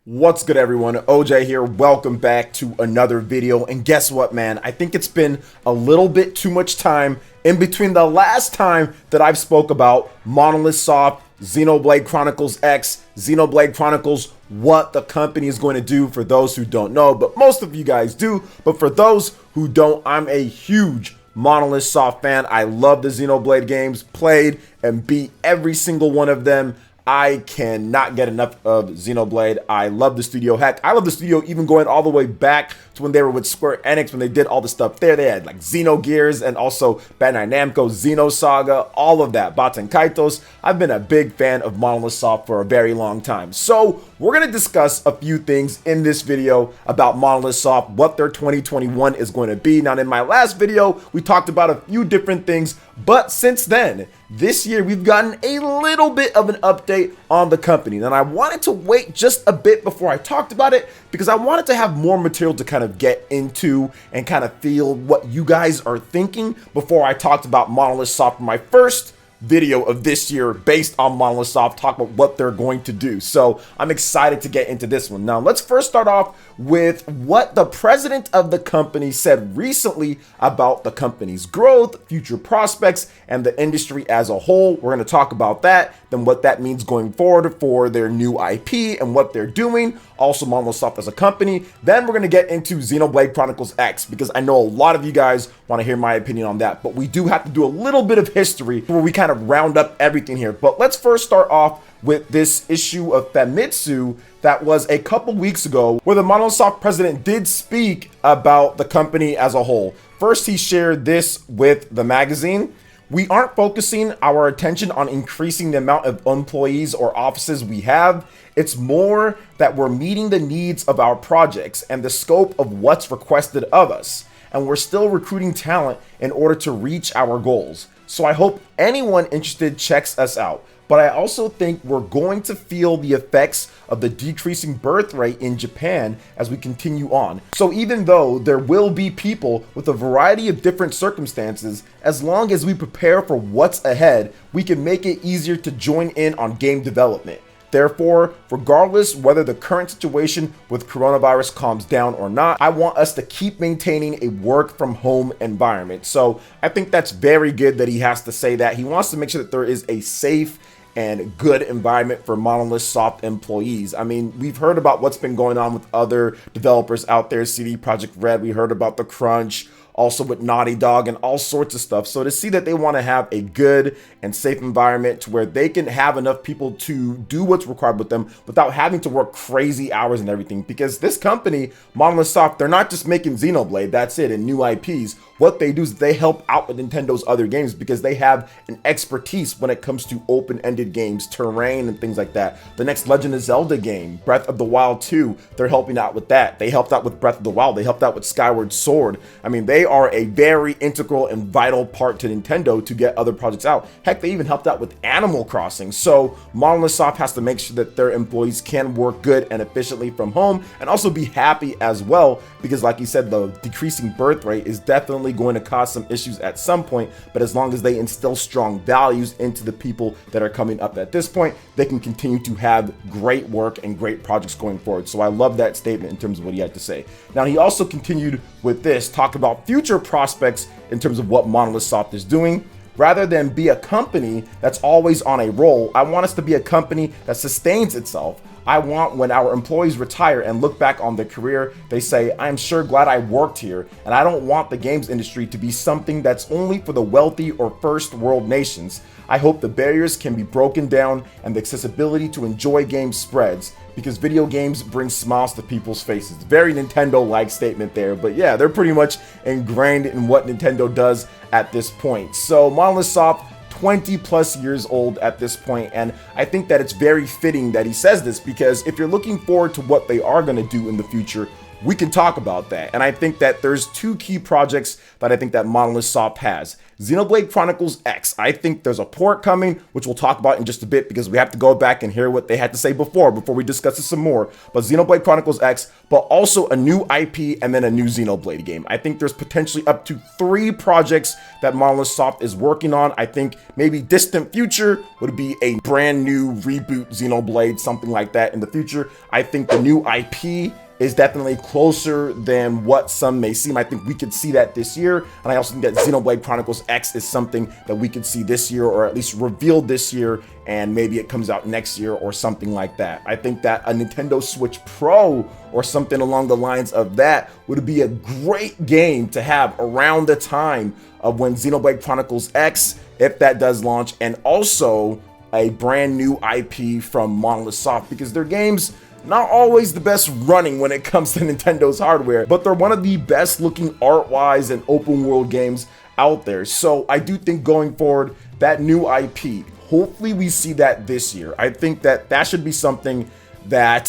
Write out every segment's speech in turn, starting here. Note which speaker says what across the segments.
Speaker 1: What's good, everyone? OJ here. Welcome back to another video. And guess what, man? I think it's been a little bit too much time in between the last time that I've spoke about Monolith Soft, Xenoblade Chronicles X, Xenoblade Chronicles, what the company is going to do for those who don't know, but most of you guys do. But for those who don't, I'm a huge Monolith Soft fan. I love the Xenoblade games, played and beat every single one of them. I cannot get enough of Xenoblade. I love the studio. Heck, I love the studio even going all the way back to when they were with Square Enix, when they did all the stuff there. They had like Xenogears and also Bandai Namco, Xenosaga, all of that. Baten Kaitos. I've been a big fan of Monolith Soft for a very long time. So we're going to discuss a few things in this video about Monolith Soft, what their 2021 is going to be. Now, in my last video, we talked about a few different things, but since then, this year, we've gotten a little bit of an update on the company. And I wanted to wait just a bit before I talked about it because I wanted to have more material to kind of get into and kind of feel what you guys are thinking before I talked about Monolith Soft for my first video of this year based on Monolith Soft, talk about what they're going to do. So I'm excited to get into this one. Now, let's first start off with what the president of the company said recently about the company's growth, future prospects, and the industry as a whole. We're going to talk about that, then what that means going forward for their new IP and what they're doing, also Monolith Soft as a company. Then we're going to get into Xenoblade Chronicles X because I know a lot of you guys want to hear my opinion on that, but we do have to do a little bit of history where we kind of round up everything here. But let's first start off with this issue of Famitsu that was a couple weeks ago where the Monolith Soft president did speak about the company as a whole. First, he shared this with the magazine. We aren't focusing our attention on increasing the amount of employees or offices we have. It's more that we're meeting the needs of our projects and the scope of what's requested of us. And we're still recruiting talent in order to reach our goals. So I hope anyone interested checks us out. But I also think we're going to feel the effects of the decreasing birth rate in Japan as we continue on. So even though there will be people with a variety of different circumstances, as long as we prepare for what's ahead, we can make it easier to join in on game development. Therefore, regardless whether the current situation with coronavirus calms down or not, I want us to keep maintaining a work from home environment. So I think that's very good that he has to say that. He wants to make sure that there is a safe and good environment for Monolith Soft employees. I mean, we've heard about what's been going on with other developers out there, CD Projekt Red, we heard about the crunch, also with Naughty Dog and all sorts of stuff. So to see that they want to have a good and safe environment to where they can have enough people to do what's required with them without having to work crazy hours and everything. Because this company, Monolith Soft, they're not just making Xenoblade, that's it, and new IPs. What they do is they help out with Nintendo's other games because they have an expertise when it comes to open-ended games, terrain, and things like that. The next Legend of Zelda game, Breath of the Wild 2, they're helping out with that. They helped out with Breath of the Wild. They helped out with Skyward Sword. I mean, they are a very integral and vital part to Nintendo to get other projects out. Heck, they even helped out with Animal Crossing. So Monolith Soft has to make sure that their employees can work good and efficiently from home and also be happy as well because, like you said, the decreasing birth rate is definitely going to cause some issues at some point, but as long as they instill strong values into the people that are coming up at this point, they can continue to have great work and great projects going forward. So I love that statement in terms of what he had to say. Now, he also continued with this, talk about future prospects in terms of what Monolith Soft is doing. Rather than be a company that's always on a roll, I want us to be a company that sustains itself. I want when our employees retire and look back on their career, they say, I'm sure glad I worked here. And I don't want the games industry to be something that's only for the wealthy or first world nations. I hope the barriers can be broken down and the accessibility to enjoy games spreads because video games bring smiles to people's faces. Very Nintendo-like statement there, but yeah, they're pretty much ingrained in what Nintendo does at this point. So Monolith Soft, 20 plus years old at this point, and I think that it's very fitting that he says this because if you're looking forward to what they are going to do in the future, we can talk about that. And I think that there's two key projects that I think that Monolith Soft has. Xenoblade Chronicles X. I think there's a port coming, which we'll talk about in just a bit because we have to go back and hear what they had to say before we discuss it some more. But Xenoblade Chronicles X, but also a new IP and then a new Xenoblade game. I think there's potentially up to 3 projects that Monolith Soft is working on. I think maybe distant future would be a brand new reboot Xenoblade, something like that in the future. I think the new IP is definitely closer than what some may seem. I think we could see that this year. And I also think that Xenoblade Chronicles X is something that we could see this year, or at least revealed this year, and maybe it comes out next year or something like that. I think that a Nintendo Switch Pro or something along the lines of that would be a great game to have around the time of when Xenoblade Chronicles X, if that does launch, and also a brand new IP from Monolith Soft, because their games not always the best running when it comes to Nintendo's hardware, but they're one of the best looking art-wise and open world games out there. So I do think going forward, that new IP, hopefully we see that this year. I think that that should be something that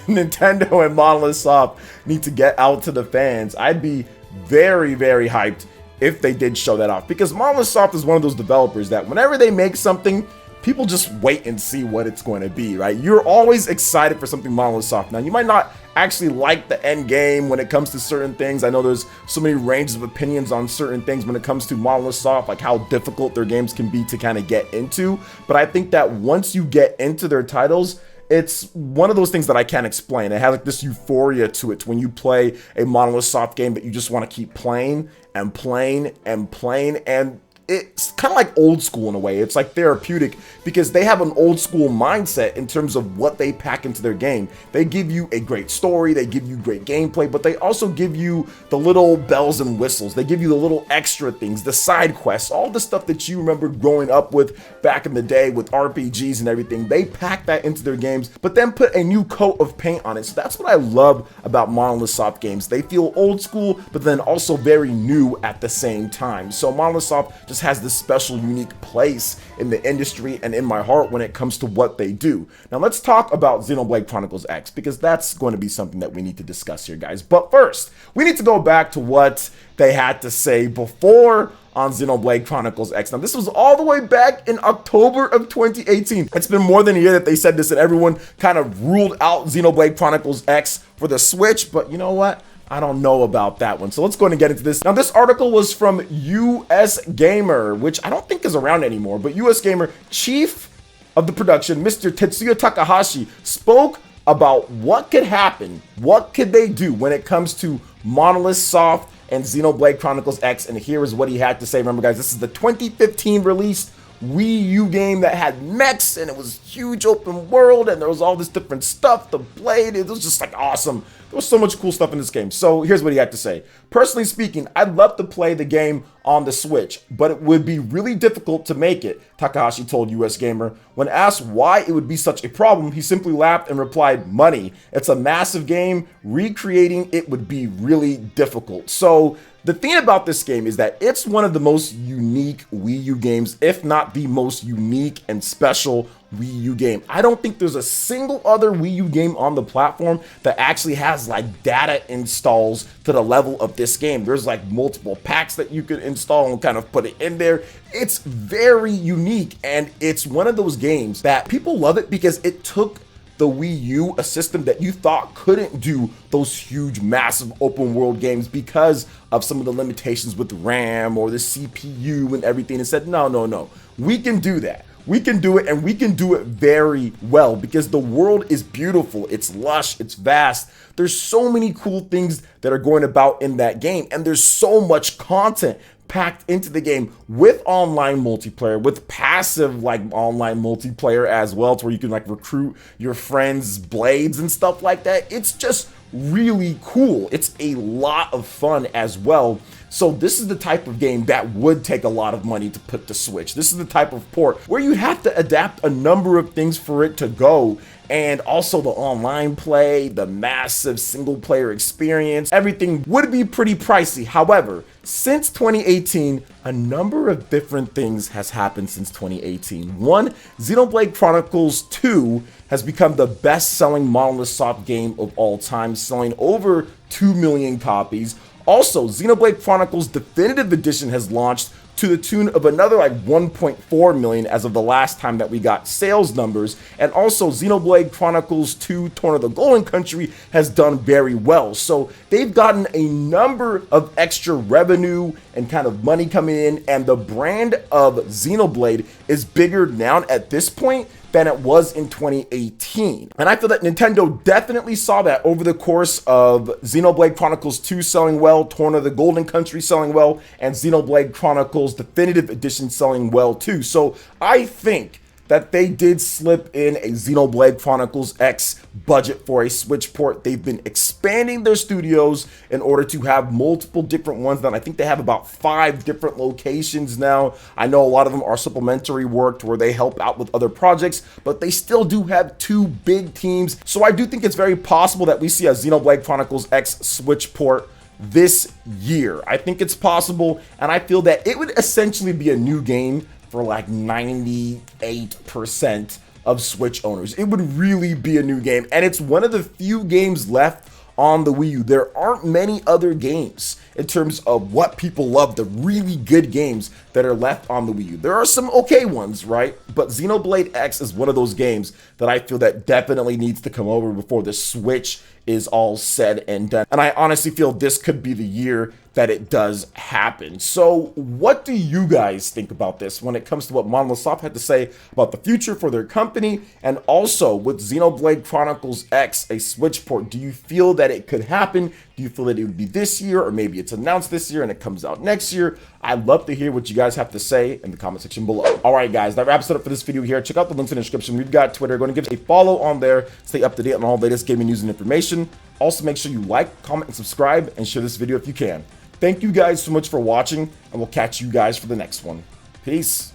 Speaker 1: Nintendo and Monolith Soft need to get out to the fans. I'd be very, very hyped if they did show that off, because Monolith Soft is one of those developers that whenever they make something, people just wait and see what it's going to be, right? You're always excited for something Monolith Soft. Now, you might not actually like the end game when it comes to certain things. I know there's so many ranges of opinions on certain things when it comes to Monolith Soft, like how difficult their games can be to kind of get into. But I think that once you get into their titles, it's one of those things that I can't explain. It has like this euphoria to it when you play a Monolith Soft game that you just want to keep playing and playing and playing, and it's kind of like old school in a way. It's like therapeutic because they have an old school mindset in terms of what they pack into their game. They give you a great story, they give you great gameplay, but they also give you the little bells and whistles. They give you the little extra things, the side quests, all the stuff that you remember growing up with back in the day with RPGs and everything. They pack that into their games, but then put a new coat of paint on it. So that's what I love about Monolith Soft games. They feel old school, but then also very new at the same time. So Monolith Soft just has this special, unique place in the industry and in my heart when it comes to what they do. Now let's talk about Xenoblade Chronicles X, because that's going to be something that we need to discuss here, guys. But first, we need to go back to what they had to say before on Xenoblade Chronicles X. Now, this was all the way back in October of 2018. It's been more than a year that they said this, and everyone kind of ruled out Xenoblade Chronicles X for the Switch, but you know what? I don't know about that one. So let's go ahead and get into this. Now, this article was from US Gamer, which I don't think is around anymore, but US Gamer chief of the production, Mr. Tetsuya Takahashi, spoke about what could happen, what could they do when it comes to Monolith Soft and Xenoblade Chronicles X, and here is what he had to say. Remember, guys, this is the 2015 release Wii U game that had mechs, and it was huge open world, and there was all this different stuff, the blade, it was just like awesome. There was so much cool stuff in this game. So here's what he had to say. Personally speaking, I'd love to play the game on the Switch, but it would be really difficult to make it, Takahashi told US Gamer. When asked why it would be such a problem, he simply laughed and replied, money. It's a massive game. Recreating it would be really difficult. So the thing about this game is that it's one of the most unique Wii U games, if not the most unique and special Wii U game. I don't think there's a single other Wii U game on the platform that actually has like data installs to the level of this game. There's like multiple packs that you could install and kind of put it in there. It's very unique, and it's one of those games that people love it because it took the Wii U, a system that you thought couldn't do those huge, massive open world games because of some of the limitations with RAM or the CPU and everything, and said, no, we can do that. We can do it, and we can do it very well because the world is beautiful. It's lush, it's vast. There's so many cool things that are going about in that game, and there's so much content packed into the game with online multiplayer, with passive like online multiplayer as well, to where you can like recruit your friends' blades and stuff like that. It's just really cool. It's a lot of fun as well. So this is the type of game that would take a lot of money to put to Switch. This is the type of port where you have to adapt a number of things for it to go. And also the online play, the massive single player experience, everything would be pretty pricey. However, since 2018, a number of different things has happened since 2018. One, Xenoblade Chronicles 2 has become the best-selling Monolith Soft game of all time, selling over 2 million copies. Also, Xenoblade Chronicles Definitive Edition has launched to the tune of another like 1.4 million as of the last time that we got sales numbers. And also Xenoblade Chronicles 2 Torn of the Golden Country has done very well. So they've gotten a number of extra revenue and kind of money coming in, and the brand of Xenoblade is bigger now at this point than it was in 2018. And I feel that Nintendo definitely saw that over the course of Xenoblade Chronicles 2 selling well, Torn of the Golden Country selling well, and Xenoblade Chronicles Definitive Edition selling well too. So I think that they did slip in a Xenoblade Chronicles X budget for a Switch port. They've been expanding their studios in order to have multiple different ones now. I think they have about 5 different locations now. I know a lot of them are supplementary work where they help out with other projects, but they still do have 2 big teams. So I do think it's very possible that we see a Xenoblade Chronicles X Switch port this year. I think it's possible, and I feel that it would essentially be a new game for like 98% of Switch owners. It would really be a new game, and it's one of the few games left on the Wii U. There aren't many other games in terms of what people love, the really good games that are left on the Wii U. There are some okay ones, right? But Xenoblade X is one of those games that I feel that definitely needs to come over before the Switch is all said and done. And I honestly feel this could be the year that it does happen. So what do you guys think about this when it comes to what Monolith Soft had to say about the future for their company? And also with Xenoblade Chronicles X, a Switch port, do you feel that it could happen? Do you feel that it would be this year, or maybe it's announced this year and it comes out next year? I'd love to hear what you guys have to say in the comment section below. All right, guys, that wraps it up for this video here. Check out the links in the description. We've got Twitter. Go and give us a follow on there. Stay up to date on all the latest gaming news and information. Also, make sure you like, comment, and subscribe, and share this video if you can. Thank you guys so much for watching, and we'll catch you guys for the next one. Peace.